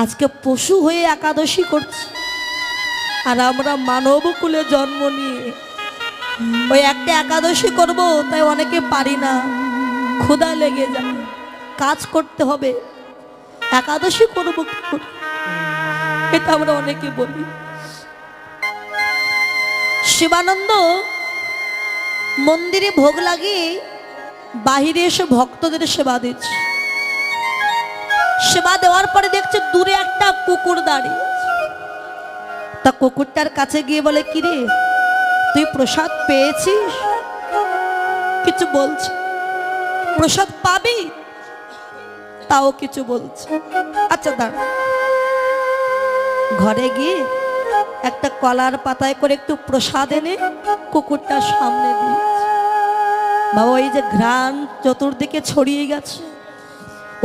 আজকে পশু হয়ে একাদশী করছে, আর আমরা মানব কুলে জন্ম নিয়ে ওই একটা একাদশী করব, তাই অনেকে পারি না, ক্ষুধা লেগে যায়, কাজ করতে হবে, একাদশী করব কি করে, এটা আমরা অনেকে বলি। শিবানন্দ মন্দিরে ভোগ লাগিয়ে বাহিরে এসে ভক্তদের সেবা দিচ্ছে। সেবা দেওয়ার পরে দেখছে দূরে একটা কুকুর দাঁড়িয়ে, তা কুকুরটার কাছে গিয়ে বলে, কিরে তুই প্রসাদ পেয়েছিস? কিছু বলছে। প্রসাদ পাবি? তাও কিছু বলছে। আচ্ছা দাঁড়া। ঘরে গিয়ে একটা কলার পাতায় করে একটু প্রসাদ এনে কুকুরটার সামনে দিয়েছে। বাবা ওই যে ঘ্রাণ চতুর্দিকে ছড়িয়ে গেছে,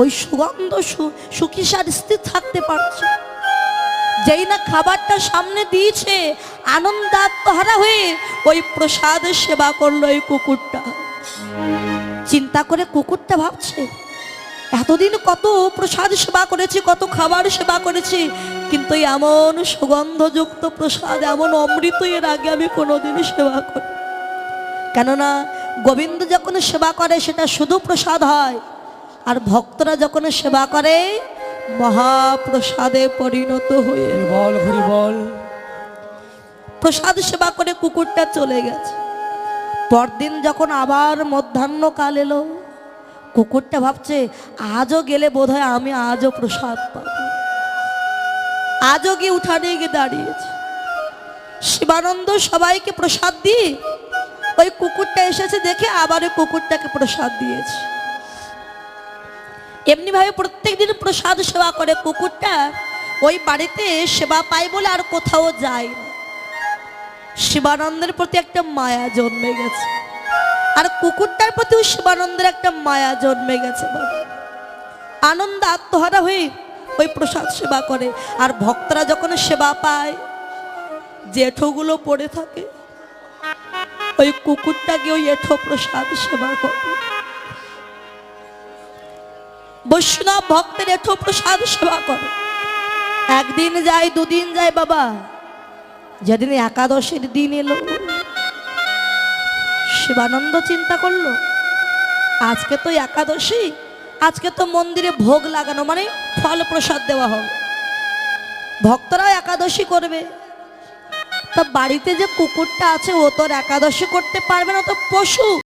ওই সুগন্ধ সুখিসার স্থির থাকতে পারছে। যেই না খাবারটা সামনে দিয়েছে, আনন্দাত্মহারা হয়ে ওই প্রসাদ সেবা করলো ওই কুকুরটা। চিন্তা করে কুকুরটা ভাবছে, এতদিন কত প্রসাদ সেবা করেছি, কত খাবার সেবা করেছি, কিন্তু এমন সুগন্ধযুক্ত প্রসাদ, এমন অমৃত এর আগে আমি কোনোদিন সেবা করি। কেননা গোবিন্দ যখন সেবা করে সেটা শুধু প্রসাদ হয়, আর ভক্তরা যখন সেবা করে মহাপ্রসাদে পরিণত হয়ে বল হরি বল। প্রসাদ সেবা করে কুকুরটা চলে গেছে। পরদিন যখন আবার মধ্যাহ্নকাল এলো, কুকুরটা ভাবছে আজও গেলে বোধহয় আমি আজও প্রসাদ পাবো। আজও গিয়ে উঠানে গিয়ে দাঁড়িয়েছে। শিবানন্দ সবাইকে প্রসাদ দিয়ে ওই কুকুরটা এসেছে দেখে আবার ওই কুকুরটাকে প্রসাদ দিয়েছে। এমনি ভাবে প্রত্যেকদিন প্রসাদ সেবা করে কুকুরটা। ওই বাড়িতে সেবা পায় বলে আর কোথাও যায় না। শিবানন্দের প্রতি একটা মায়া জন্মে গেছে, আর কুকুরটার প্রতিও শিবানন্দের একটা মায়া জন্মে গেছে। আনন্দ আত্মহারা হয়ে ওই প্রসাদ সেবা করে। আর ভক্তরা যখন সেবা পায়, যে এঁঠোগুলো পড়ে থাকে, ওই কুকুরটাকে ওই এঁঠো প্রসাদ সেবা করে। বৈষ্ণব ভক্তের এঁঠো প্রসাদ সেবা করে। একদিন যায়, দুদিন যায় বাবা, যেদিন একাদশীর দিন এলো, শিবানন্দ চিন্তা করলো আজকে তো একাদশী, আজকে তো মন্দিরে ভোগ লাগানো, মানে ফল প্রসাদ দেওয়া হবে, ভক্তরা একাদশী করবে। তা বাড়িতে যে কুকুরটা আছে ও তো একাদশী করতে পারবে না, তো পশু।